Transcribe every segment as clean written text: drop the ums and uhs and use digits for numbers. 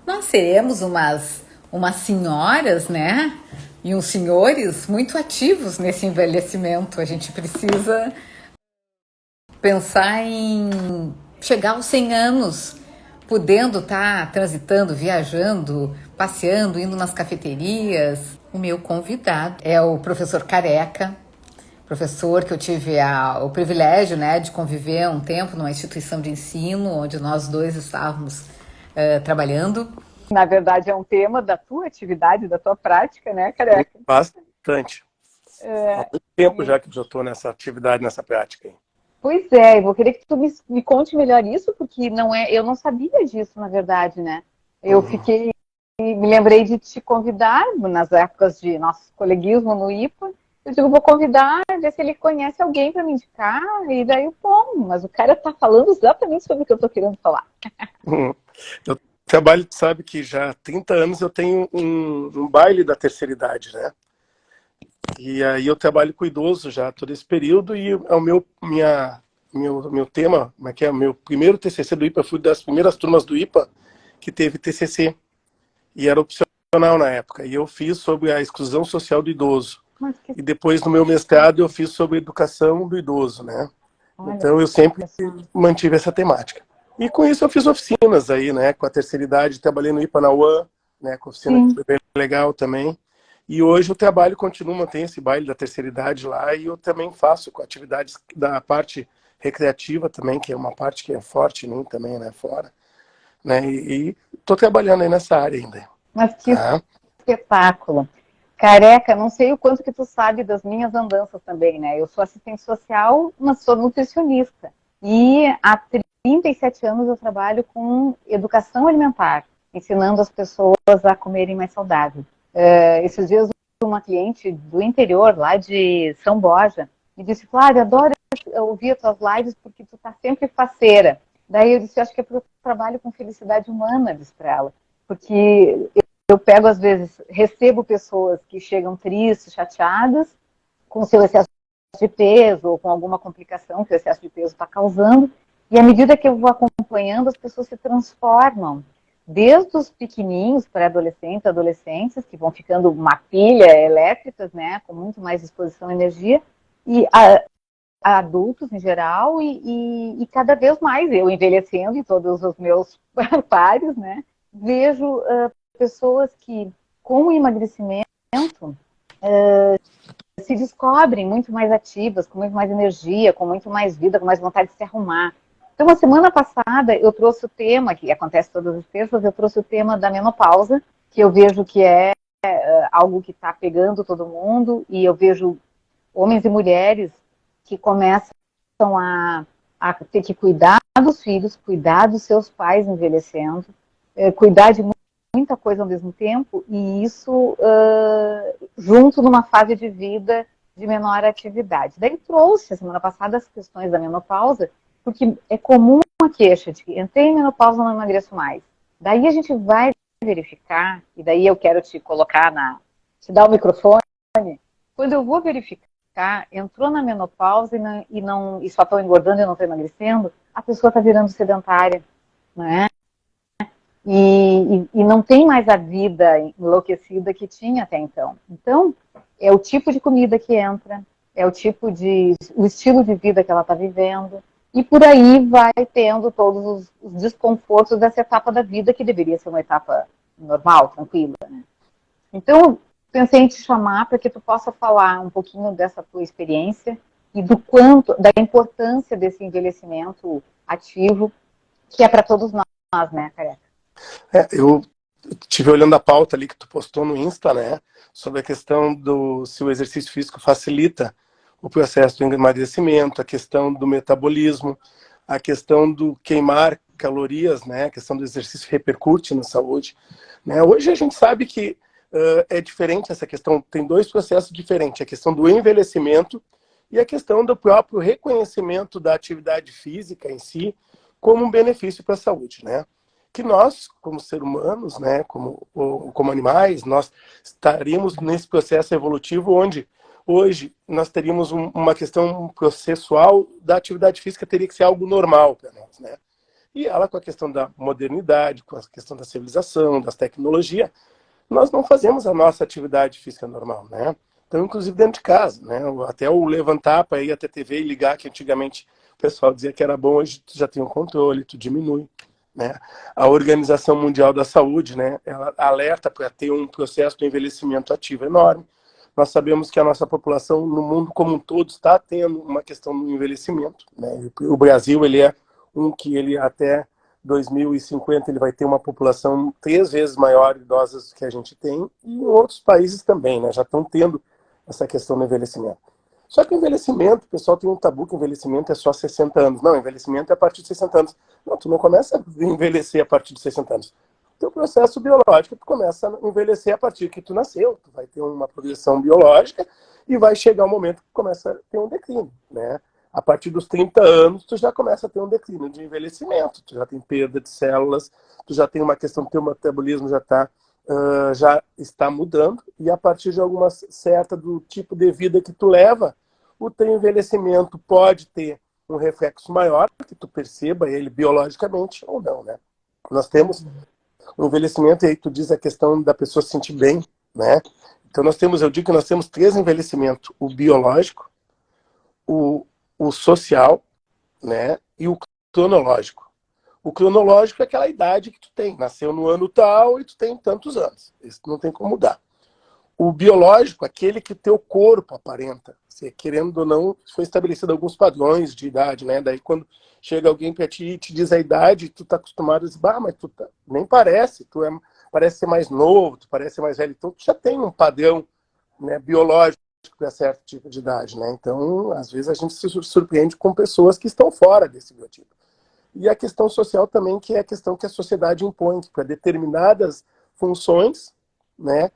nós seremos umas senhoras, né? E uns senhores muito ativos nesse envelhecimento. A gente precisa pensar em chegar aos 100 anos, podendo estar transitando, viajando, passeando, indo nas cafeterias. O meu convidado é o professor Careca, professor que eu tive o privilégio, né, de conviver um tempo numa instituição de ensino, onde nós dois estávamos trabalhando. Na verdade, é um tema da tua atividade, da tua prática, né, Careca? Bastante. Há muito tempo E- já que eu já estou nessa atividade, nessa prática aí. Pois é, eu vou querer que tu me conte melhor isso, porque não é, eu não sabia disso, na verdade, né? Eu Uhum. fiquei, me lembrei de te convidar nas épocas de nosso coleguismo no IPA. Eu digo, vou convidar, ver se ele conhece alguém para me indicar, e daí, bom, mas o cara tá falando exatamente sobre o que eu tô querendo falar. Uhum. Eu trabalho, tu sabe que já há 30 anos eu tenho um baile da terceira idade, né? E aí eu trabalho com idoso já todo esse período e é o meu tema, como é que é? O meu primeiro TCC do IPA, eu fui das primeiras turmas do IPA que teve TCC e era opcional na época. E eu fiz sobre a exclusão social do idoso. Mas que, E depois no meu mestrado eu fiz sobre educação do idoso, né? olha Então eu sempre só. mantive essa temática. E com isso eu fiz oficinas aí, né? Com a terceira idade, trabalhei no IPA na UAM, né? Com oficina que Sim. foi bem legal também. E hoje o trabalho continua, mantém esse baile da terceira idade lá e eu também faço com atividades da parte recreativa também, que é uma parte que é forte em mim também, né? Fora, né? E tô trabalhando aí nessa área ainda, Mas que tá? espetáculo. Careca, não sei o quanto que tu sabe das minhas andanças também, né? Eu sou assistente social, mas sou nutricionista. E há 37 anos eu trabalho com educação alimentar, ensinando as pessoas a comerem mais saudável. Esses dias uma cliente do interior, lá de São Borja, me disse, Flávia, adoro ouvir as tuas lives porque tu tá sempre faceira. Daí eu disse, acho que é porque eu trabalho com felicidade humana, disse para ela. Porque eu pego, às vezes, recebo pessoas que chegam tristes, chateadas, com seu excesso de peso ou com alguma complicação que o excesso de peso está causando, e à medida que eu vou acompanhando, as pessoas se transformam. Desde os pequeninhos, pré-adolescentes, adolescentes, que vão ficando uma pilha elétricas, né, com muito mais disposição e energia, e a adultos em geral, e cada vez mais eu envelhecendo e todos os meus pares, né, vejo pessoas que, com o emagrecimento, se descobrem muito mais ativas, com muito mais energia, com muito mais vida, com mais vontade de se arrumar. Então, a semana passada, eu trouxe o tema, que acontece todas as terças, eu trouxe o tema da menopausa, que eu vejo que é algo que está pegando todo mundo, e eu vejo homens e mulheres que começam a ter que cuidar dos filhos, cuidar dos seus pais envelhecendo, cuidar de muita coisa ao mesmo tempo, e isso junto numa fase de vida de menor atividade. Daí trouxe, a semana passada, as questões da menopausa, porque é comum uma queixa de que entrei em menopausa, não emagreço mais. Daí a gente vai verificar, e daí eu quero te colocar te dar o microfone, quando eu vou verificar, entrou na menopausa e só estou engordando e não estou emagrecendo, a pessoa está virando sedentária, né? E não tem mais a vida enlouquecida que tinha até então. Então, é o tipo de comida que entra, é o estilo de vida que ela está vivendo, e por aí vai tendo todos os desconfortos dessa etapa da vida, que deveria ser uma etapa normal, tranquila, né? Então, pensei em te chamar para que tu possa falar um pouquinho dessa tua experiência e da importância desse envelhecimento ativo, que é para todos nós, né, Careca? Eu tive olhando a pauta ali que tu postou no Insta, né? Sobre a questão do se o exercício físico facilita o processo do emagrecimento, a questão do metabolismo, a questão do queimar calorias, né? A questão do exercício repercute na saúde, né? Hoje a gente sabe que é diferente essa questão, tem dois processos diferentes, a questão do envelhecimento e a questão do próprio reconhecimento da atividade física em si como um benefício para a saúde, né? Que nós, como seres humanos, né, como animais, nós estaríamos nesse processo evolutivo onde hoje nós teríamos uma questão processual da atividade física teria que ser algo normal para nós, né? E ela, com a questão da modernidade, com a questão da civilização, das tecnologias, nós não fazemos a nossa atividade física normal, né? Então, inclusive dentro de casa, né? Até o levantar para ir até a TV e ligar, que antigamente o pessoal dizia que era bom, hoje tu já tem um controle, tu diminui, né? A Organização Mundial da Saúde, né? Ela alerta para ter um processo de envelhecimento ativo enorme. Nós sabemos que a nossa população no mundo como um todo está tendo uma questão do envelhecimento, né? O Brasil, ele é um que ele até 2050 ele vai ter uma população 3 vezes maior de idosas que a gente tem, e em outros países também, né? Já estão tendo essa questão do envelhecimento. Só que o envelhecimento, o pessoal tem um tabu que envelhecimento é só 60 anos. Não, envelhecimento é a partir de 60 anos. Não, tu não começa a envelhecer a partir de 60 anos. O teu processo biológico, tu começa a envelhecer a partir que tu nasceu. Tu vai ter uma progressão biológica e vai chegar um momento que começa a ter um declínio, né? A partir dos 30 anos, tu já começa a ter um declínio de envelhecimento. Tu já tem perda de células, tu já tem uma questão do teu metabolismo já está mudando, e a partir de alguma certa do tipo de vida que tu leva, o teu envelhecimento pode ter um reflexo maior, que tu perceba ele biologicamente ou não, né? Nós temos um envelhecimento, e aí tu diz a questão da pessoa se sentir bem, né? Então eu digo que nós temos 3 envelhecimentos: o biológico, o social, né? E o cronológico. O cronológico é aquela idade que tu tem. Nasceu no ano tal e tu tem tantos anos. Isso não tem como mudar. O biológico, aquele que o teu corpo aparenta. Você, querendo ou não, foi estabelecido alguns padrões de idade, né? Daí quando chega alguém para ti e te diz a idade, tu tá acostumado a dizer, mas tu nem parece, parece ser mais novo, tu parece ser mais velho. Então tu já tem um padrão, né, biológico para certo tipo de idade, né? Então, às vezes a gente se surpreende com pessoas que estão fora desse biotipo. E a questão social também, que é a questão que a sociedade impõe, que para determinadas funções, né,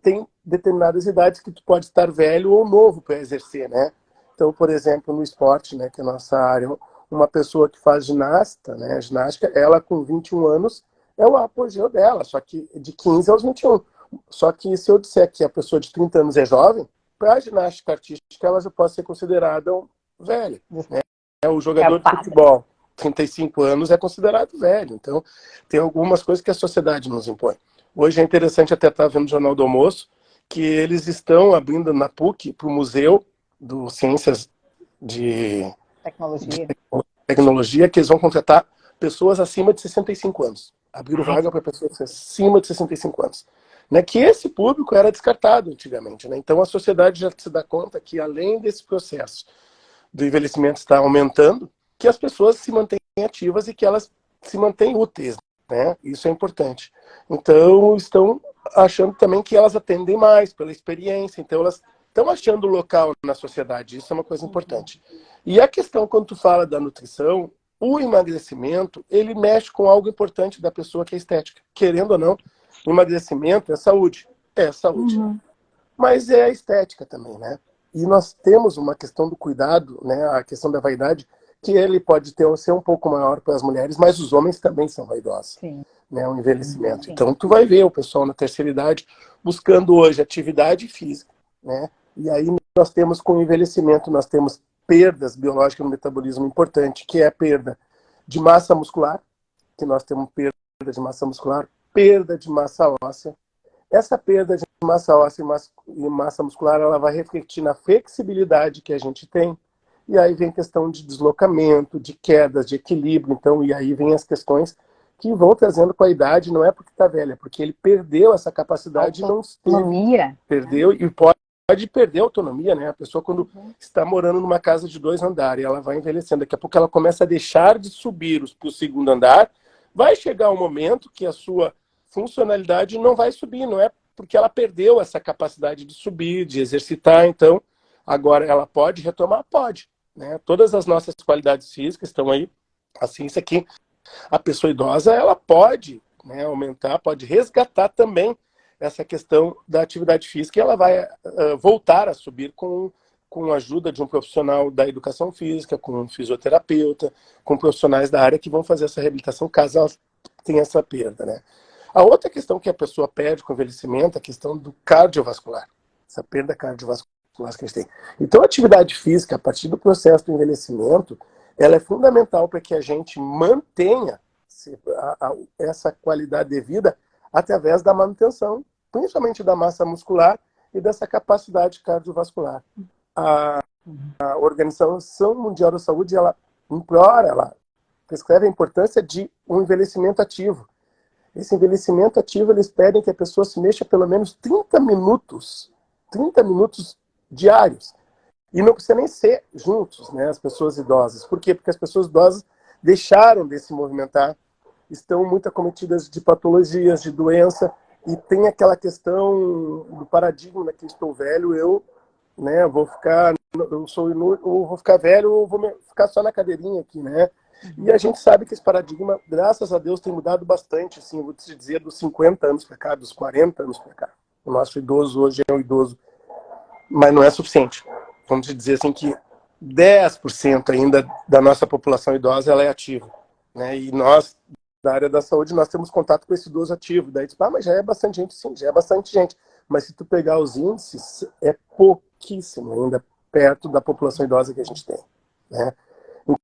tem determinadas idades que tu pode estar velho ou novo para exercer, né? Então, por exemplo, no esporte, né, que é a nossa área, uma pessoa que faz ginástica, ela com 21 anos é o apogeu dela, só que de 15 aos 21. Só que se eu disser que a pessoa de 30 anos é jovem, para a ginástica artística ela já pode ser considerada velha, né? O jogador de futebol 35 anos é considerado velho. Então, tem algumas coisas que a sociedade nos impõe. Hoje é interessante até estar vendo o Jornal do Almoço, que eles estão abrindo na PUC, para o Museu do Ciências de Tecnologia, que eles vão contratar pessoas acima de 65 anos. Abriram vaga para pessoas acima de 65 anos. Né, que esse público era descartado antigamente. Né? Então, a sociedade já se dá conta que, além desse processo do envelhecimento estar aumentando, que as pessoas se mantenham ativas e que elas se mantenham úteis, né? Isso é importante. Então, estão achando também que elas atendem mais pela experiência, então elas estão achando local na sociedade, isso é uma coisa importante. E a questão, quando tu fala da nutrição, o emagrecimento, ele mexe com algo importante da pessoa, que é a estética. Querendo ou não, o emagrecimento é saúde. É saúde. Mas é a estética também, né? E nós temos uma questão do cuidado, né? A questão da vaidade, que ele pode ser um pouco maior para as mulheres, mas os homens também são vaidosos. Sim. Né? O envelhecimento. Sim. Então, tu vai ver o pessoal na terceira idade buscando hoje atividade física, né? E aí nós temos, com o envelhecimento, nós temos perdas biológicas no metabolismo importante, que é a perda de massa muscular, que nós temos perda de massa muscular, perda de massa óssea. Essa perda de massa óssea e massa muscular, ela vai refletir na flexibilidade que a gente tem, e aí vem questão de deslocamento, de quedas, de equilíbrio, então, e aí vem as questões que vão trazendo com a idade, não é porque está velha, é porque ele perdeu essa capacidade, autonomia. Perdeu, e pode perder a autonomia, né? A pessoa, quando está morando numa casa de 2 andares, ela vai envelhecendo, daqui a pouco ela começa a deixar de subir para o segundo andar, vai chegar um momento que a sua funcionalidade não vai subir, não é porque ela perdeu essa capacidade de subir, de exercitar, então agora ela pode retomar? Pode, né? Todas as nossas qualidades físicas estão aí, a ciência aqui, a pessoa idosa, ela pode, né, aumentar, pode resgatar também essa questão da atividade física, e ela vai voltar a subir com a ajuda de um profissional da educação física, com um fisioterapeuta, com profissionais da área que vão fazer essa reabilitação caso ela tenha essa perda, né? A outra questão que a pessoa perde com o envelhecimento é a questão do cardiovascular, essa perda cardiovascular que a gente tem. Então, a atividade física, a partir do processo do envelhecimento, ela é fundamental para que a gente mantenha essa qualidade de vida através da manutenção, principalmente da massa muscular e dessa capacidade cardiovascular. A Organização Mundial da Saúde, ela implora, ela prescreve a importância de um envelhecimento ativo. Esse envelhecimento ativo, eles pedem que a pessoa se mexa pelo menos 30 minutos diários. E não precisa nem ser juntos, né, as pessoas idosas. Por quê? Porque as pessoas idosas deixaram de se movimentar, estão muito acometidas de patologias, de doença, e tem aquela questão do paradigma que estou velho, eu vou ficar velho ou vou ficar só na cadeirinha aqui, né? E a gente sabe que esse paradigma, graças a Deus, tem mudado bastante, assim, vou te dizer, dos 50 anos para cá, dos 40 anos para cá. O nosso idoso hoje é um idoso, mas não é suficiente. Vamos dizer assim que 10% ainda da nossa população idosa ela é ativa, né? E nós, da área da saúde, nós temos contato com esse idoso ativo. Daí, mas já é bastante gente, sim, já é bastante gente. Mas se tu pegar os índices, é pouquíssimo ainda perto da população idosa que a gente tem, né?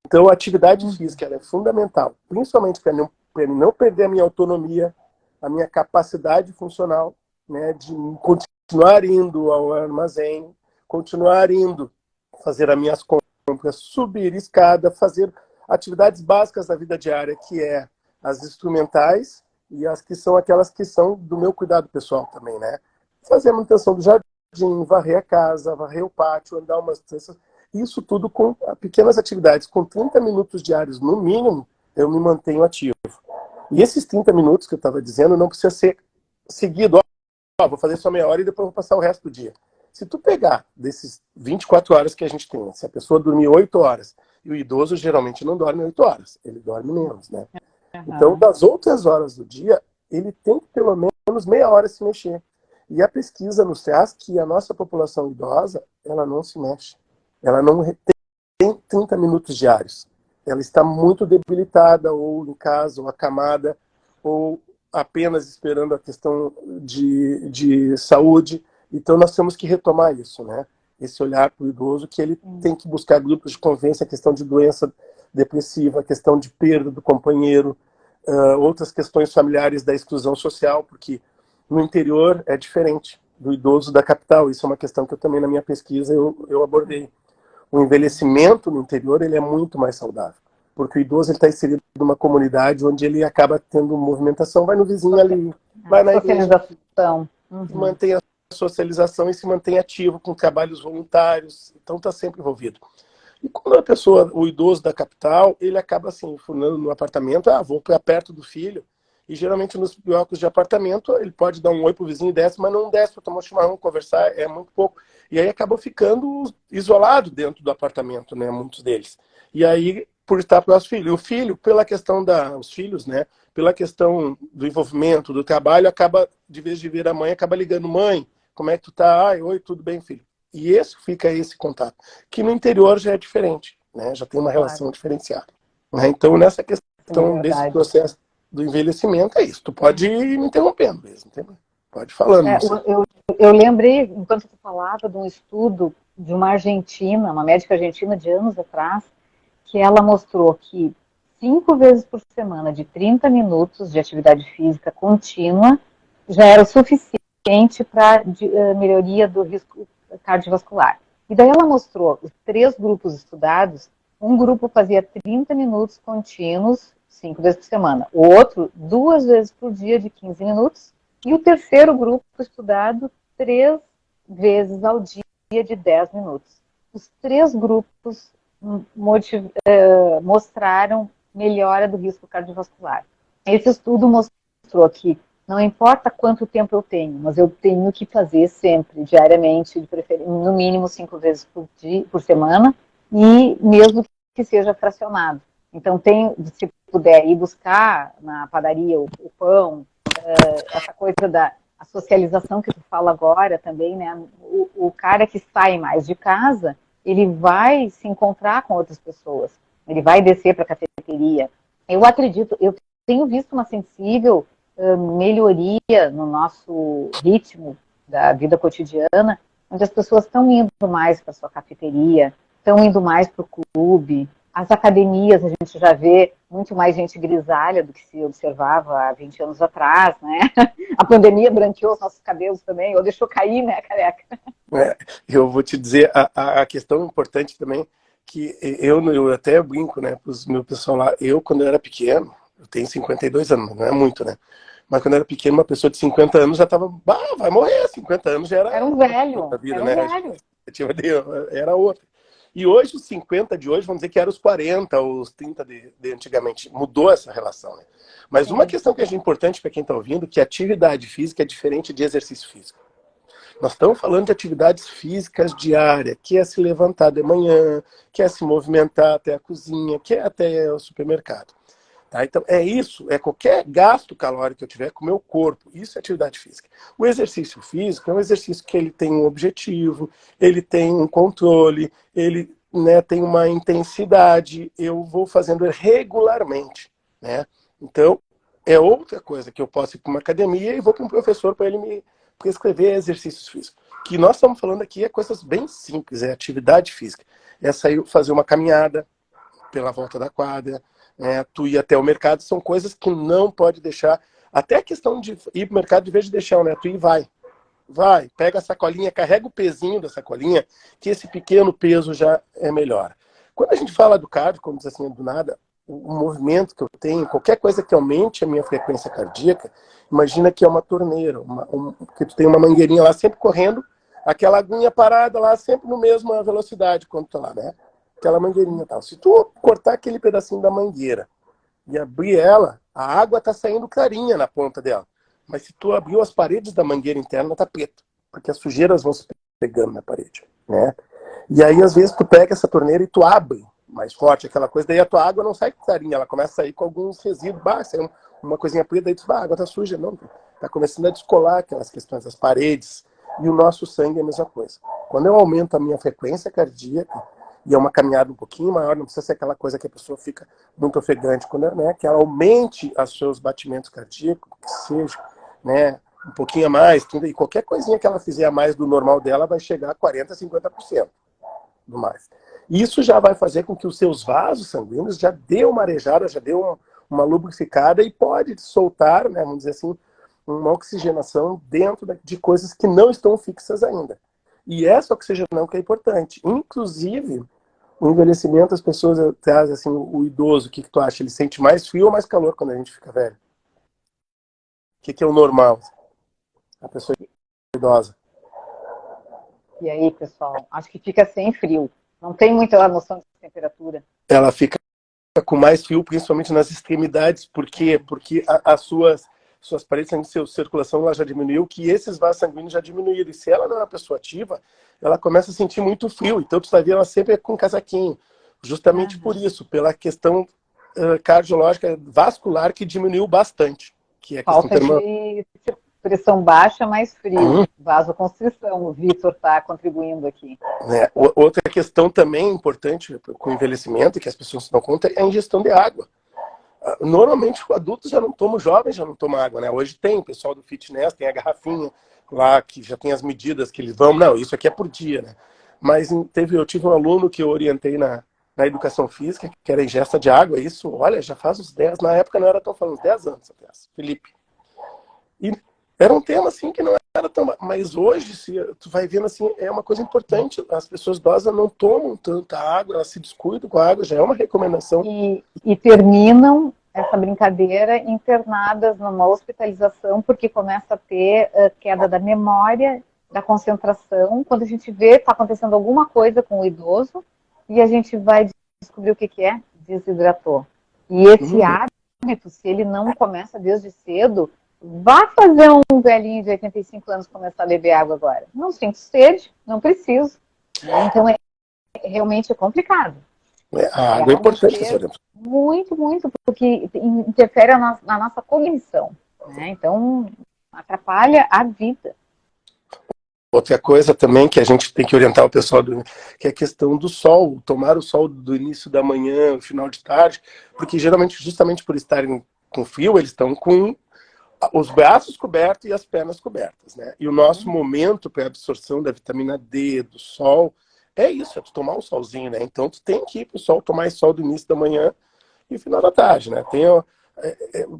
Então, a atividade física ela é fundamental, principalmente para não perder a minha autonomia, a minha capacidade funcional, né, de continuar indo ao armazém, continuar indo fazer as minhas compras, subir escada, fazer atividades básicas da vida diária, que é as instrumentais e as que são aquelas que são do meu cuidado pessoal também, né? Fazer a manutenção do jardim, varrer a casa, varrer o pátio, andar umas distâncias. Isso tudo com pequenas atividades. Com 30 minutos diários, no mínimo, eu me mantenho ativo. E esses 30 minutos que eu estava dizendo não precisa ser seguido. Vou fazer só meia hora e depois vou passar o resto do dia. Se tu pegar desses 24 horas que a gente tem, se a pessoa dormir 8 horas, e o idoso geralmente não dorme 8 horas, ele dorme menos, né? Então, das outras horas do dia, ele tem que pelo menos meia hora se mexer. E a pesquisa nos traz que a nossa população idosa, ela não se mexe. Ela não tem 30 minutos diários. Ela está muito debilitada, ou em casa, ou acamada, ou apenas esperando a questão de saúde. Então, nós temos que retomar isso, né? Esse olhar para o idoso, que ele tem que buscar grupos de convivência, a questão de doença depressiva, a questão de perda do companheiro, outras questões familiares da exclusão social, porque no interior é diferente do idoso da capital. Isso é uma questão que eu também, na minha pesquisa, eu abordei. O envelhecimento no interior ele é muito mais saudável, porque o idoso está inserido numa comunidade onde ele acaba tendo movimentação, vai no vizinho ali, vai na igreja, mantém a socialização e se mantém ativo com trabalhos voluntários, então está sempre envolvido. E quando o idoso da capital, ele acaba assim, funando no apartamento, vou para perto do filho, e geralmente nos blocos de apartamento ele pode dar um oi pro vizinho e desce, mas não desce para tomar um chimarrão, conversar, é muito pouco. E aí acabam ficando isolados dentro do apartamento, né, muitos deles. E aí, por estar próximo do filho. O filho, pela questão os filhos, né, pela questão do envolvimento, do trabalho, acaba, de vez de ver a mãe, acaba ligando, mãe, como é que tu tá? Oi, tudo bem, filho? E fica esse contato. Que no interior já é diferente, né, já tem uma relação diferenciada. Né? Então, nessa questão desse processo do envelhecimento, é isso. Tu pode ir me interrompendo mesmo, pode ir falando. Eu lembrei, enquanto tu falava, de um estudo de uma argentina, uma médica argentina de anos atrás, que ela mostrou que 5 vezes por semana, de 30 minutos de atividade física contínua, já era o suficiente para melhoria do risco cardiovascular. E daí ela mostrou os 3 grupos estudados, um grupo fazia 30 minutos contínuos, 5 vezes por semana. O outro, 2 vezes por dia, de 15 minutos. E o terceiro grupo estudado, 3 vezes ao dia, de 10 minutos. Os 3 grupos mostraram melhora do risco cardiovascular. Esse estudo mostrou que não importa quanto tempo eu tenho, mas eu tenho que fazer sempre, diariamente, de preferência, no mínimo 5 vezes por semana, e mesmo que seja fracionado. Então, se puder ir buscar na padaria o pão, essa coisa da socialização que tu fala agora também, né? O cara que sai mais de casa, ele vai se encontrar com outras pessoas, ele vai descer para a cafeteria. Eu acredito, eu tenho visto uma sensível melhoria no nosso ritmo da vida cotidiana, onde as pessoas estão indo mais para a sua cafeteria, estão indo mais para o clube, As academias, a gente já vê muito mais gente grisalha do que se observava há 20 anos atrás, né? A pandemia branqueou os nossos cabelos também, ou deixou cair, né, careca? Eu vou te dizer, a questão importante também, que eu até brinco, né, para os meu pessoal lá, quando eu era pequeno, eu tenho 52 anos, não é muito, né? Mas quando eu era pequeno, uma pessoa de 50 anos já estava, vai morrer, 50 anos já Era um outra velho, vida, era um né? velho. Era outra. E hoje, os 50 de hoje, vamos dizer que eram os 40, os 30 de antigamente. Mudou essa relação, né? Mas uma Sim. questão que é importante para quem está ouvindo, que atividade física é diferente de exercício físico. Nós estamos falando de atividades físicas diárias, que é se levantar de manhã, que é se movimentar até a cozinha, que é até o supermercado. Tá? Então, é isso, é qualquer gasto calórico que eu tiver com o meu corpo. Isso é atividade física. O exercício físico é um exercício que ele tem um objetivo, ele tem um controle, ele, né, tem uma intensidade, eu vou fazendo regularmente. Né? Então, é outra coisa que eu posso ir para uma academia e vou para um professor para ele me prescrever exercícios físicos. O que nós estamos falando aqui é coisas bem simples, é atividade física. É sair, fazer uma caminhada pela volta da quadra, tu ir até o mercado, são coisas que não pode deixar. Até a questão de ir para o mercado, de vez de deixar, né? Tu ir, vai, pega a sacolinha, carrega o pezinho da sacolinha, que esse pequeno peso já é melhor. Quando a gente fala do cardio, como diz assim, do nada, o movimento que eu tenho, qualquer coisa que aumente a minha frequência cardíaca, imagina que é uma torneira, que tu tem uma mangueirinha lá sempre correndo, aquela aguinha parada lá sempre na mesma velocidade quando tu tá lá, né? Aquela mangueirinha e tal. Se tu cortar aquele pedacinho da mangueira e abrir ela, a água tá saindo clarinha na ponta dela. Mas se tu abriu as paredes da mangueira interna, tá preta, porque as sujeiras vão se pegando na parede, né? E aí, às vezes, tu pega essa torneira e tu abre mais forte aquela coisa, daí a tua água não sai clarinha, ela começa a sair com alguns resíduos, sai uma coisinha preta, daí tu fala, a água tá suja. Não, tá começando a descolar aquelas questões das paredes, e o nosso sangue é a mesma coisa. Quando eu aumento a minha frequência cardíaca, e é uma caminhada um pouquinho maior, não precisa ser aquela coisa que a pessoa fica muito ofegante, quando, né, que ela aumente os seus batimentos cardíacos, que seja, né, um pouquinho a mais, e qualquer coisinha que ela fizer a mais do normal dela vai chegar a 40%, 50% do mais. Isso já vai fazer com que os seus vasos sanguíneos já dê uma arejada, já dê uma lubrificada e pode soltar, né, vamos dizer assim, uma oxigenação dentro de coisas que não estão fixas ainda. E essa oxigenação que é importante. Inclusive, o envelhecimento, as pessoas trazem assim, o idoso, o que tu acha? Ele sente mais frio ou mais calor quando a gente fica velho? O que é o normal? A pessoa idosa. E aí, pessoal, acho que fica sem frio. Não tem muita noção de temperatura. Ela fica com mais frio, principalmente nas extremidades. Por quê? Porque as suas paredes sanguíneas, sua circulação ela já diminuiu, que esses vasos sanguíneos já diminuíram. E se ela não é uma pessoa ativa, ela começa a sentir muito frio. Então, tu vai ver ela sempre com casaquinho. Justamente por isso, pela questão cardiológica, vascular, que diminuiu bastante. Que é a questão Falta de pressão baixa, mais frio. Vasoconstrição, o Vitor está contribuindo aqui. Outra questão também importante com o envelhecimento, que as pessoas não dão conta, é a ingestão de água. Normalmente, adultos já não tomam, jovens já não tomam água, né? Hoje tem, o pessoal do fitness tem a garrafinha lá, que já tem as medidas que eles vão. Não, isso aqui é por dia, né? Mas eu tive um aluno que eu orientei na educação física, que era ingesta de água, isso, olha, já faz uns 10, na época não era tão falando, 10 anos atrás, Felipe. E era um tema assim que não era tão... Mas hoje, se tu vai vendo assim, é uma coisa importante. As pessoas idosas não tomam tanta água, elas se descuidam com a água, já é uma recomendação. E terminam essa brincadeira internadas numa hospitalização, porque começa a ter queda da memória, da concentração. Quando a gente vê, está acontecendo alguma coisa com o idoso, e a gente vai descobrir o que é, desidratou. E esse hábito, se ele não começa desde cedo, vá fazer um velhinho de 85 anos começar a beber água agora. Não sinto sede, não preciso. Então, realmente é complicado. A água é importante, muito, muito, porque interfere na nossa cognição. Né? Então, atrapalha a vida. Outra coisa também que a gente tem que orientar o pessoal, que é a questão do sol, tomar o sol do início da manhã, final de tarde, porque geralmente, justamente por estarem com frio, eles estão com os braços cobertos e as pernas cobertas, né? E o nosso momento para absorção da vitamina D, do sol, é isso, é tu tomar um solzinho, né? Então tu tem que ir pro sol, tomar esse sol do início da manhã e final da tarde, né? Tem,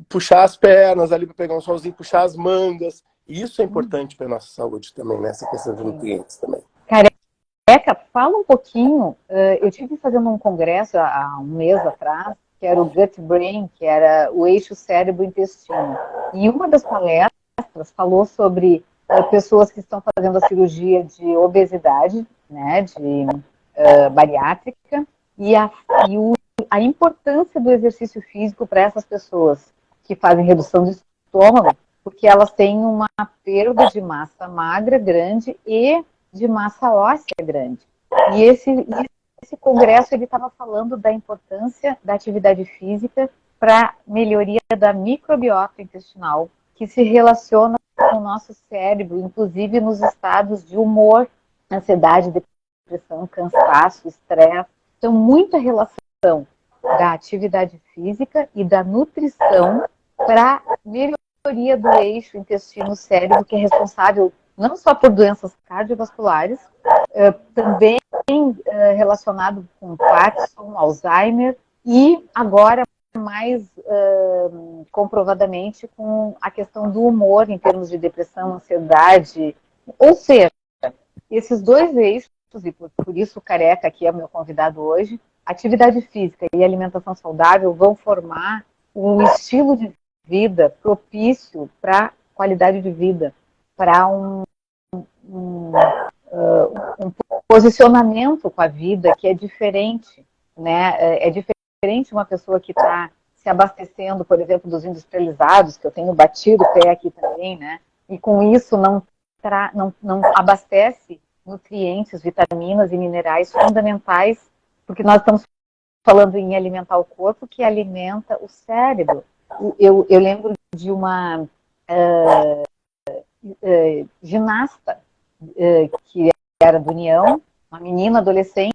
puxar as pernas ali para pegar um solzinho, puxar as mangas. Isso é importante para nossa saúde também, né? Essa questão de nutrientes também. Careca, fala um pouquinho. Eu tive fazendo um congresso há um mês atrás, que era o Gut Brain, que era o eixo cérebro-intestino. E uma das palestras falou sobre pessoas que estão fazendo a cirurgia de obesidade, né, de bariátrica, e a importância do exercício físico para essas pessoas que fazem redução de estômago, porque elas têm uma perda de massa magra grande e de massa óssea grande. E esse congresso ele estava falando da importância da atividade física para melhoria da microbiota intestinal, que se relaciona com o nosso cérebro, inclusive nos estados de humor, ansiedade, depressão, cansaço, estresse. Então, muita relação da atividade física e da nutrição para melhoria do eixo intestino-cérebro, que é responsável não só por doenças cardiovasculares, também relacionado com Parkinson, Alzheimer e agora mais comprovadamente com a questão do humor em termos de depressão, ansiedade. Ou seja, esses dois eixos, e por isso o Careca aqui é o meu convidado hoje, atividade física e alimentação saudável vão formar um estilo de vida propício para qualidade de vida, para um posicionamento com a vida que é diferente, né? É diferente uma pessoa que está se abastecendo, por exemplo, dos industrializados, que eu tenho batido o pé aqui também, né? E com isso não abastece nutrientes, vitaminas e minerais fundamentais, porque nós estamos falando em alimentar o corpo, que alimenta o cérebro. Eu lembro de uma ginasta que era do União, uma menina adolescente,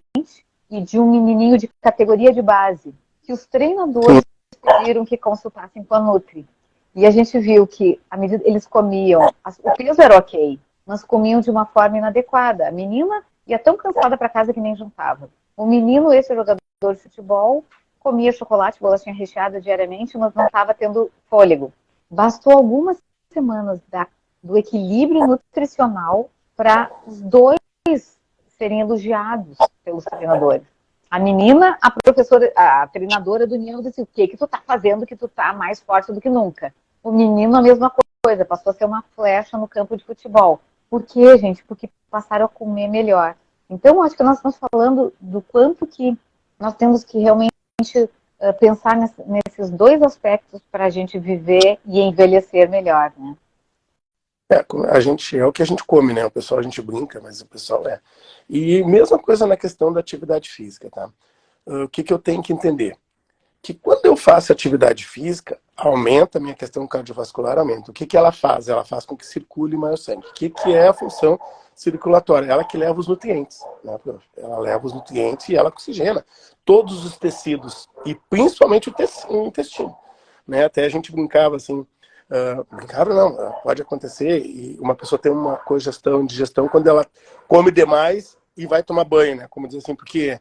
e de um menininho de categoria de base, que os treinadores pediram que consultassem com a Nutri. E a gente viu que, à medida eles comiam, o peso era ok, mas comiam de uma forma inadequada. A menina ia tão cansada para casa que nem jantava. O menino, esse jogador de futebol, comia chocolate, bolachinha recheada diariamente, mas não estava tendo fôlego. Bastou algumas semanas do equilíbrio nutricional para os dois serem elogiados pelos treinadores. A menina, a treinadora do União disse, o que tu tá fazendo que tu tá mais forte do que nunca? O menino, a mesma coisa, passou a ser uma flecha no campo de futebol. Por quê, gente? Porque passaram a comer melhor. Então, acho que nós estamos falando do quanto que nós temos que realmente pensar nesses dois aspectos para a gente viver e envelhecer melhor, né? A gente é o que a gente come, né? O pessoal a gente brinca, mas o pessoal é. E mesma coisa na questão da atividade física, tá? O que eu tenho que entender? Que quando eu faço atividade física, aumenta a minha questão cardiovascular, aumenta. O que ela faz? Ela faz com que circule mais o sangue. O que é a função circulatória? Ela que leva os nutrientes, né? Ela leva os nutrientes e ela oxigena todos os tecidos, e principalmente o intestino, né? Até a gente brincava assim, brincava não, pode acontecer, e uma pessoa tem uma congestão, digestão, quando ela come demais e vai tomar banho, né? Como diz assim, porque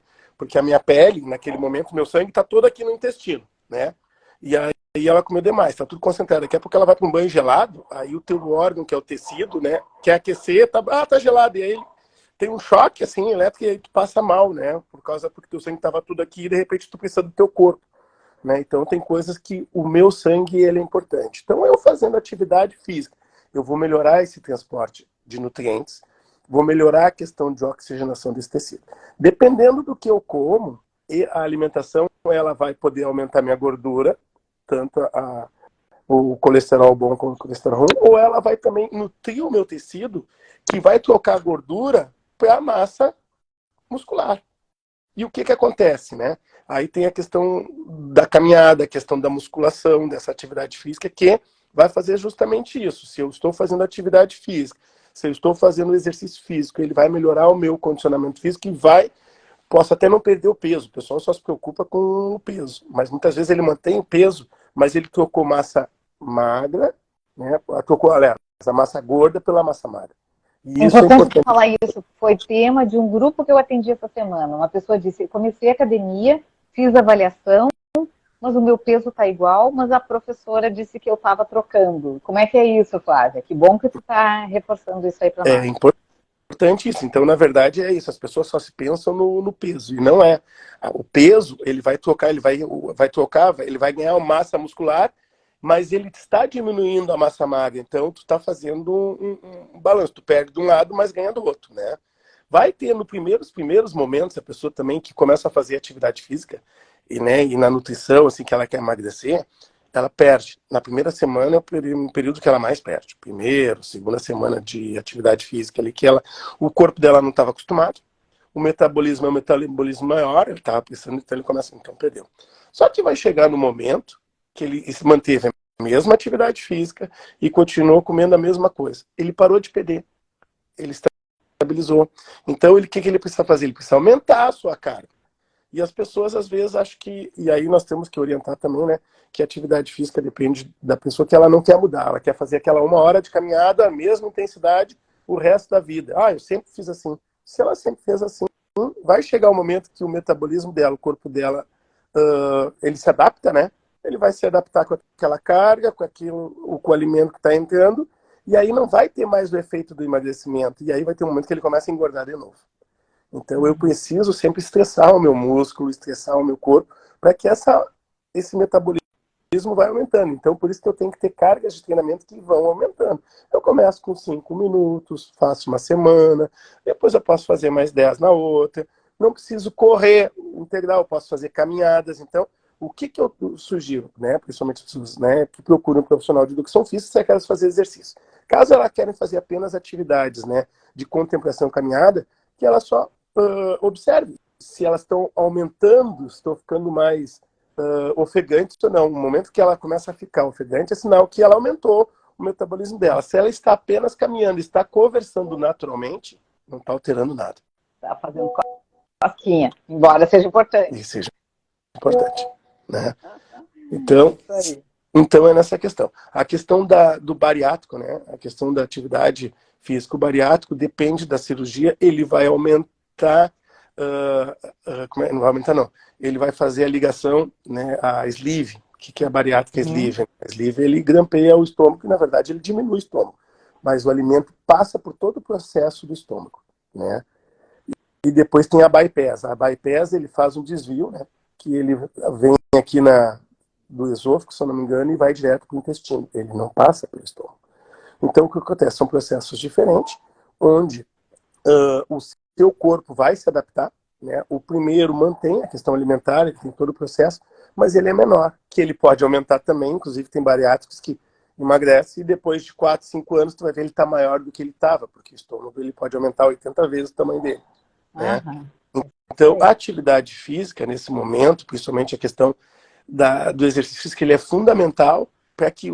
a minha pele, naquele momento, meu sangue está todo aqui no intestino, né? E aí ela comeu demais, está tudo concentrado. Daqui a pouco ela vai para um banho gelado, aí o teu órgão, que é o tecido, né? Quer aquecer, tá gelado. E aí ele tem um choque, assim, elétrico, e aí tu passa mal, né? Porque teu sangue estava tudo aqui e de repente tu precisa do teu corpo, né? Então tem coisas que o meu sangue, ele é importante. Então eu fazendo atividade física, eu vou melhorar esse transporte de nutrientes, vou melhorar a questão de oxigenação desse tecido. Dependendo do que eu como, e a alimentação, ela vai poder aumentar minha gordura, tanto o colesterol bom como o colesterol ruim, ou ela vai também nutrir o meu tecido, que vai trocar a gordura para a massa muscular. E o que acontece, né? Aí tem a questão da caminhada, a questão da musculação, dessa atividade física, que vai fazer justamente isso. Se eu estou fazendo atividade física, se eu estou fazendo exercício físico, ele vai melhorar o meu condicionamento físico e posso até não perder o peso. O pessoal só se preocupa com o peso, mas muitas vezes ele mantém o peso, mas ele trocou massa magra, né? Trocou, aliás, a massa gorda pela massa magra. E É isso é importante importante. falar isso. Foi tema de um grupo que eu atendi essa semana. Uma pessoa disse: comecei a academia, fiz avaliação, mas o meu peso está igual, mas a professora disse que eu estava trocando. Como é que é isso, Flávia? Que bom que tu está reforçando isso aí para É nós. importante isso. Então, na verdade, é isso. As pessoas só se pensam no peso. E não é. O peso, ele vai trocar, vai trocar, ele vai ganhar massa muscular, mas ele está diminuindo a massa magra. Então, tu está fazendo um balanço. Tu perde de um lado, mas ganha do outro, né? Vai ter nos primeiros momentos a pessoa também que começa a fazer atividade física e, né, e na nutrição, assim, que ela quer emagrecer, ela perde. Na primeira semana é o período que ela mais perde. Primeiro, segunda semana de atividade física ali, que o corpo dela não estava acostumado. O metabolismo é um metabolismo maior, ele estava pensando, então ele começa, então perdeu. Só que vai chegar no momento que ele se manteve a mesma atividade física e continuou comendo a mesma coisa. Ele parou de perder. Ele estabilizou. Então, o que ele precisa fazer? Ele precisa aumentar a sua carga. E as pessoas, às vezes, acham que... E aí nós temos que orientar também, né? Que a atividade física depende da pessoa que ela não quer mudar. Ela quer fazer aquela 1 hora de caminhada, a mesma intensidade, o resto da vida. Ah, eu sempre fiz assim. Se ela sempre fez assim, vai chegar o momento que o metabolismo dela, o corpo dela, ele se adapta, né? Ele vai se adaptar com aquela carga, com o alimento que está entrando, e aí não vai ter mais o efeito do emagrecimento. E aí vai ter um momento que ele começa a engordar de novo. Então eu preciso sempre estressar o meu músculo, estressar o meu corpo, para que esse metabolismo vai aumentando. Então por isso que eu tenho que ter cargas de treinamento que vão aumentando. Eu começo com 5 minutos, faço uma semana, depois eu posso fazer mais 10 na outra. Não preciso correr integral, eu posso fazer caminhadas. Então, o que eu sugiro, né, principalmente pessoas, né, que procuram um profissional de educação física, se querem fazer exercício. Caso elas querem fazer apenas atividades, né, de contemplação caminhada, que elas só observe se elas estão aumentando, estão ficando mais ofegantes ou não. No momento que ela começa a ficar ofegante, é sinal que ela aumentou o metabolismo dela. Se ela está apenas caminhando, está conversando naturalmente, não está alterando nada. Está fazendo cosquinha, embora seja importante. E seja importante, né? É Então, isso aí. então é nessa questão. A questão do bariátrico, né? A questão da atividade físico-bariátrico depende da cirurgia, ele vai aumentar, não vai aumentar não, ele vai fazer a ligação, né, a sleeve. O que é a bariátrica sleeve? A sleeve, ele grampeia o estômago, e na verdade ele diminui o estômago, mas o alimento passa por todo o processo do estômago, né? E depois tem a bypass. A bypass, ele faz um desvio, né, que ele vem aqui do esôfago, se eu não me engano, e vai direto para o intestino. Ele não passa pelo estômago. Então, o que acontece? São processos diferentes, onde o seu corpo vai se adaptar, né? O primeiro mantém a questão alimentar, ele tem todo o processo, mas ele é menor, que ele pode aumentar também, inclusive tem bariátricos que emagrecem e depois de 4, 5 anos tu vai ver ele está maior do que ele estava, porque o estômago ele pode aumentar 80 vezes o tamanho dele, né? Então, a atividade física, nesse momento, principalmente a questão do exercício físico, ele é fundamental para que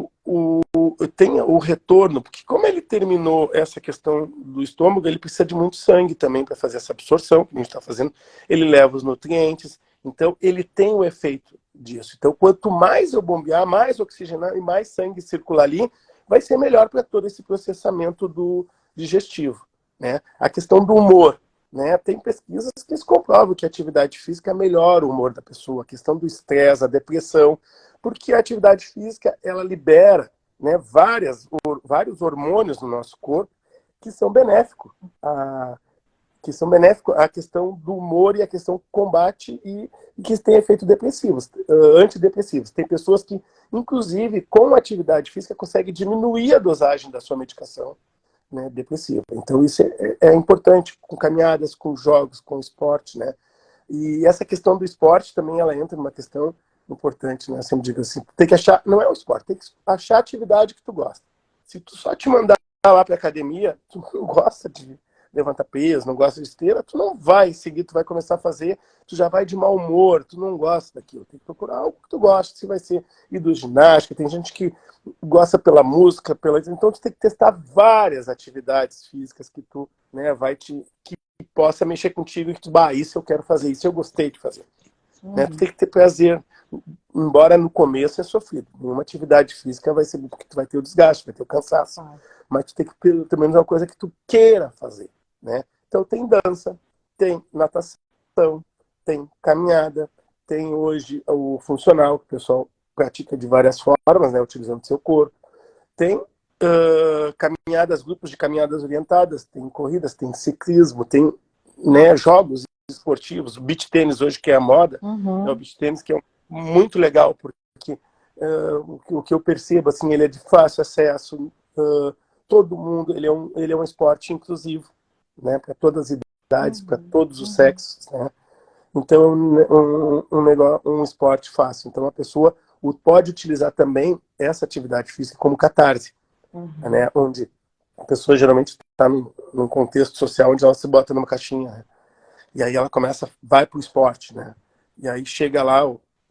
tenha o retorno, porque como ele terminou essa questão do estômago, ele precisa de muito sangue também para fazer essa absorção que a gente está fazendo, ele leva os nutrientes, então ele tem o efeito disso. Então, quanto mais eu bombear, mais oxigenar e mais sangue circular ali, vai ser melhor para todo esse processamento digestivo, né? A questão do humor, né? Tem pesquisas que comprovam que a atividade física melhora o humor da pessoa, a questão do estresse, a depressão, porque a atividade física ela libera, né, vários hormônios no nosso corpo que são benéficos à questão do humor e à questão do combate e que têm efeitos depressivos, antidepressivos. Tem pessoas que, inclusive, com atividade física, conseguem diminuir a dosagem da sua medicação, né, depressiva. Então isso é importante, com caminhadas, com jogos, com esporte, né? E essa questão do esporte também ela entra numa questão importante, né? Eu sempre digo assim, tem que achar, não é o esporte, tem que achar a atividade que tu gosta. Se tu só te mandar lá pra academia, tu não gosta de levantar peso, não gosta de esteira, tu não vai seguir, tu vai começar a fazer, tu já vai de mau humor, tu não gosta daquilo. Tem que procurar algo que tu gosta, se vai ser hidroginástica, tem gente que gosta pela música, então tu tem que testar várias atividades físicas que tu, né, que possa mexer contigo e que tu, isso eu quero fazer, isso eu gostei de fazer. Né? Tu tem que ter prazer, embora no começo é sofrido. Nenhuma atividade física vai ser porque tu vai ter o desgaste, vai ter o cansaço. mas tu tem que pelo menos uma coisa que tu queira fazer, né? Então tem dança, tem natação, tem caminhada, tem hoje o funcional, que o pessoal pratica de várias formas, né, utilizando o seu corpo. Tem caminhadas, grupos de caminhadas orientadas, tem corridas, tem ciclismo, tem, né, jogos esportivos. O beach tênis hoje, que é a moda, é o beach tênis, que é muito legal, porque o que eu percebo, assim, ele é de fácil acesso, todo mundo, ele é um esporte inclusivo, né, para todas as idades, para todos os sexos, né? Então, um esporte fácil. Então, a pessoa pode utilizar também essa atividade física como catarse, né? Onde a pessoa geralmente está num contexto social onde ela se bota numa caixinha, né? E aí ela vai para o esporte, né? E aí chega lá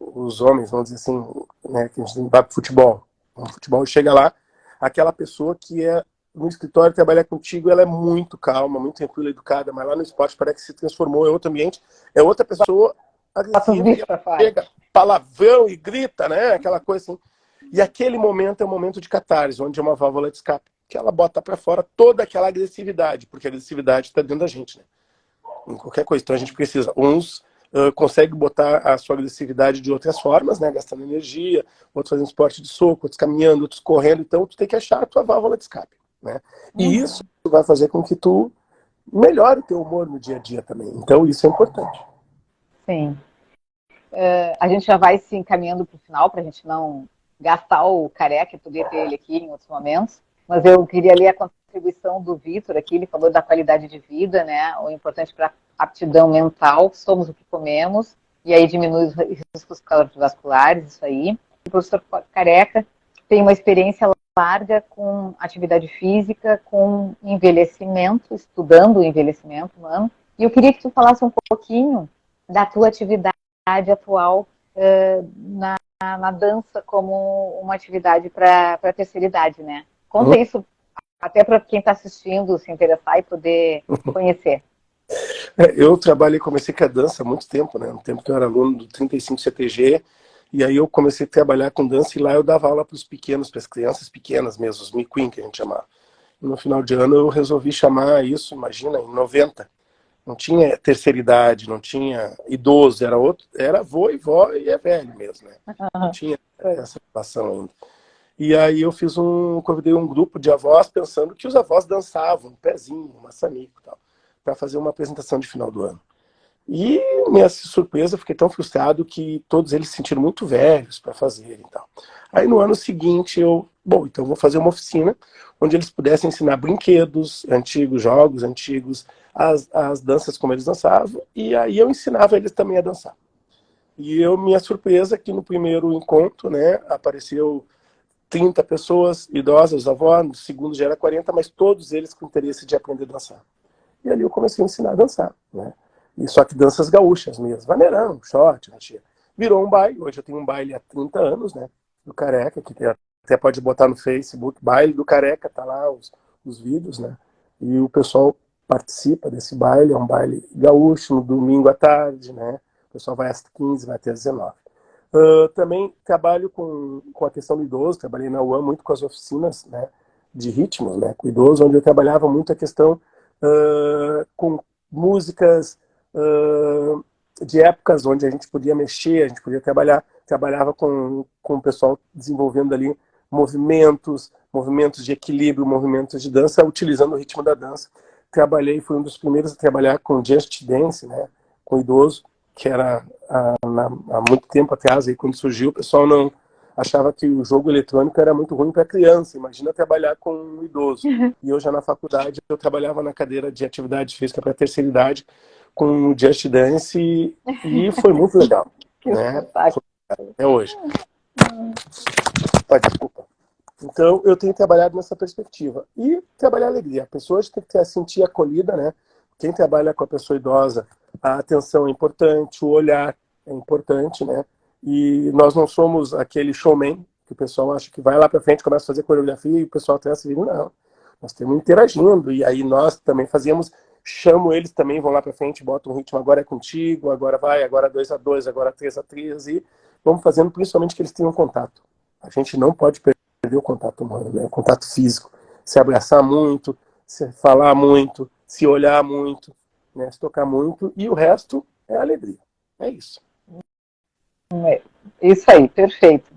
os homens, vamos dizer assim, né, que a gente vai para o futebol. No futebol chega lá, aquela pessoa que no escritório trabalhar contigo, ela é muito calma, muito tranquila, educada, mas lá no esporte parece que se transformou, é outro ambiente, é outra pessoa agressiva, e ela pega palavrão e grita, né? Aquela coisa assim. E aquele momento é um momento de catarse, onde é uma válvula de escape, que ela bota para fora toda aquela agressividade, porque a agressividade está dentro da gente, né? Em qualquer coisa. Então a gente precisa, uns conseguem botar a sua agressividade de outras formas, né? Gastando energia, outros fazendo esporte de soco, outros caminhando, outros correndo. Então tu tem que achar a tua válvula de escape, né? E isso vai fazer com que tu melhore o teu humor no dia a dia também. Então isso é importante. Sim. A gente já vai se encaminhando para o final, para a gente não gastar o Careca, poder ter ele aqui em outros momentos. Mas eu queria ler a contribuição do Vitor aqui, ele falou da qualidade de vida, né? O importante para a aptidão mental, somos o que comemos, e aí diminui os riscos cardiovasculares, isso aí. O professor Careca tem uma experiência larga com atividade física, com envelhecimento, estudando o envelhecimento humano. E eu queria que tu falasse um pouquinho da tua atividade atual na dança como uma atividade para a terceira idade, né? Conta isso até para quem está assistindo se interessar e poder conhecer. Eu trabalhei, comecei com a dança há muito tempo, né? No tempo que eu era aluno do 35 CTG, e aí eu comecei a trabalhar com dança e lá eu dava aula para os pequenos, para as crianças pequenas mesmo, os miquim, que a gente chamava. E no final de ano eu resolvi chamar isso, imagina, em 90. Não tinha terceira idade, não tinha idoso, era avô e vó e é velho mesmo, né? Não tinha essa relação ainda. E aí eu convidei um grupo de avós pensando que os avós dançavam, um pezinho, um maçanico e tal, para fazer uma apresentação de final do ano. E minha surpresa, eu fiquei tão frustrado que todos eles se sentiram muito velhos para fazer e tal. Aí no ano seguinte então vou fazer uma oficina onde eles pudessem ensinar brinquedos antigos, jogos antigos, as danças como eles dançavam, e aí eu ensinava eles também a dançar. E minha surpresa é que no primeiro encontro, né, apareceu 30 pessoas idosas, avós, no segundo já era 40, mas todos eles com interesse de aprender a dançar. E ali eu comecei a ensinar a dançar, né? E só que danças gaúchas mesmo, vaneirão, short, rancheira. Virou um baile, hoje eu tenho um baile há 30 anos, né, do Careca, que até pode botar no Facebook, baile do Careca, tá lá os vídeos, né, e o pessoal participa desse baile, é um baile gaúcho, no domingo à tarde, né, o pessoal vai às 15, vai até às 19. Também trabalho com a questão do idoso, trabalhei na UAM muito com as oficinas, né, de ritmos, né, com o idoso, onde eu trabalhava muito a questão com músicas de épocas onde a gente podia mexer, a gente podia trabalhava com o pessoal desenvolvendo ali movimentos de equilíbrio, movimentos de dança, utilizando o ritmo da dança. Fui um dos primeiros a trabalhar com Just Dance, né, com idoso, que era há muito tempo atrás, aí quando surgiu, o pessoal não achava que o jogo eletrônico era muito ruim para criança, imagina trabalhar com um idoso. E eu já na faculdade, eu trabalhava na cadeira de atividade física para a terceira idade, com o Just Dance, e foi muito legal. Né? É hoje. Desculpa. Então, eu tenho trabalhado nessa perspectiva. E trabalhar a alegria. A pessoa tem que se sentir acolhida, né? Quem trabalha com a pessoa idosa, a atenção é importante, o olhar é importante, né? E nós não somos aquele showman que o pessoal acha que vai lá para frente, começa a fazer coreografia e o pessoal até se vira. Não. Nós temos interagindo, e aí nós também chamo eles também, vão lá para frente, botam um ritmo, agora é contigo, agora vai, agora 2-2, agora 3-3, e vamos fazendo principalmente que eles tenham contato. A gente não pode perder o contato humano, né? O contato físico. se abraçar muito, se falar muito, se olhar muito, né? Se tocar muito, e o resto é alegria. É isso. Isso aí, perfeito.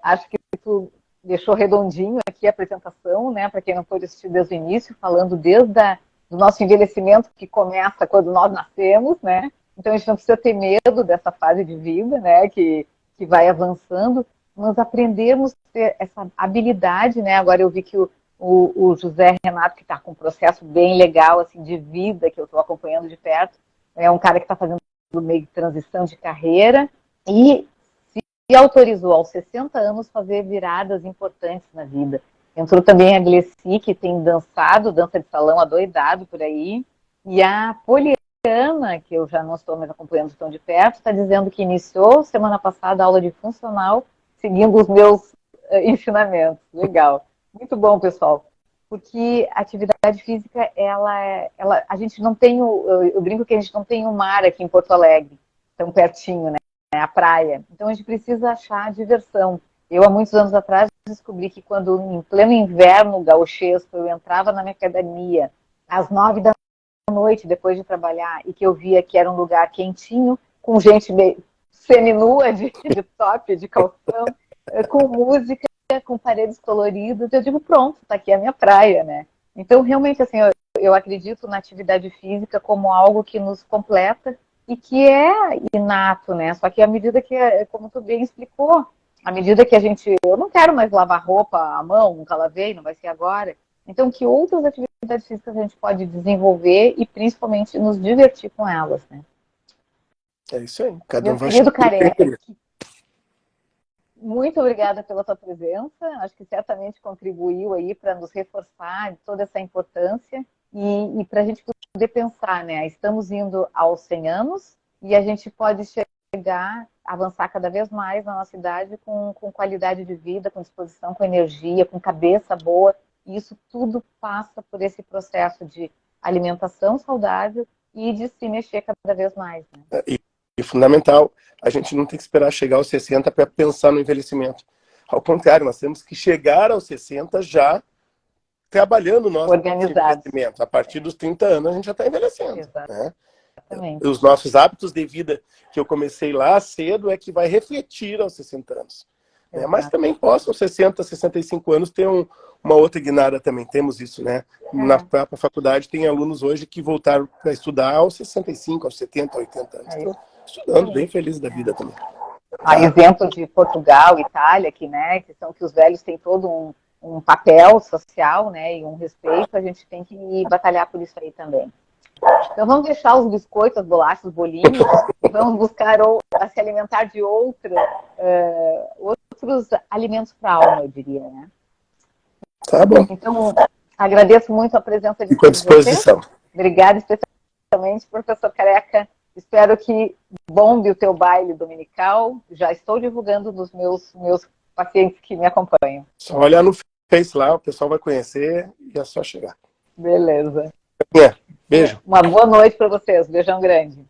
Acho que tu deixou redondinho aqui a apresentação, né, para quem não pôde assistir desde o início, falando do nosso envelhecimento que começa quando nós nascemos, né? Então a gente não precisa ter medo dessa fase de vida, né, que vai avançando, nós aprendemos a ter essa habilidade, né? Agora eu vi que o José Renato, que está com um processo bem legal assim, de vida, que eu estou acompanhando de perto, é um cara que está fazendo meio de transição de carreira e se autorizou aos 60 anos fazer viradas importantes na vida. Entrou também a Glessi, que tem dançado, dança de salão adoidado por aí, e a Poliana, que eu já não estou mais acompanhando tão de perto, está dizendo que iniciou semana passada a aula de funcional, seguindo os meus ensinamentos. Legal. Muito bom, pessoal. Porque a atividade física, a gente não tem, eu brinco que a gente não tem o mar aqui em Porto Alegre, tão pertinho, né? A praia. Então a gente precisa achar diversão. Eu, há muitos anos atrás, descobri que quando, em pleno inverno gauchesco, eu entrava na minha academia às 9 da noite, depois de trabalhar, e que eu via que era um lugar quentinho, com gente meio seminua, de top, de calção, com música, com paredes coloridas, eu digo, pronto, tá aqui a minha praia, né? Então, realmente, assim, eu acredito na atividade física como algo que nos completa e que é inato, né? Só que à medida que, como tu bem explicou, à medida que eu não quero mais lavar roupa à mão, nunca lavei, não vai ser agora. Então, que outras atividades físicas a gente pode desenvolver e principalmente nos divertir com elas, né? É isso aí. Cada Meu um vai querido achar Careca, muito obrigada pela tua presença. Acho que certamente contribuiu aí para nos reforçar toda essa importância e para a gente poder pensar, né? Estamos indo aos 100 anos e a gente pode chegar, avançar cada vez mais na nossa idade com qualidade de vida, com disposição, com energia, com cabeça boa. E isso tudo passa por esse processo de alimentação saudável e de se mexer cada vez mais, né? E fundamental, a gente não tem que esperar chegar aos 60 para pensar no envelhecimento. Ao contrário, nós temos que chegar aos 60 já trabalhando o nosso envelhecimento. A partir dos 30 anos, a gente já está envelhecendo. Né? Os nossos hábitos de vida que eu comecei lá cedo é que vai refletir aos 60 anos. Né? Mas também posso, aos 60, 65 anos, ter uma outra guinada também. Temos isso, né? Na própria faculdade, tem alunos hoje que voltaram para estudar aos 65, aos 70, 80 anos. Então, estudando, bem feliz da vida também. Exemplo de Portugal, Itália, que que os velhos têm todo um papel social, né, e um respeito, a gente tem que batalhar por isso aí também. Então vamos deixar os biscoitos, as bolachas, os bolinhos, e vamos buscar se alimentar de outros alimentos para a alma, eu diria, né? Tá bom. Então, agradeço muito a presença de todos vocês. Obrigada especialmente, professor Careca. Espero que bombe o teu baile dominical. Já estou divulgando nos meus pacientes que me acompanham. Só olhar no Face lá, o pessoal vai conhecer e é só chegar. Beleza. Beijo. Uma boa noite para vocês. Beijão grande.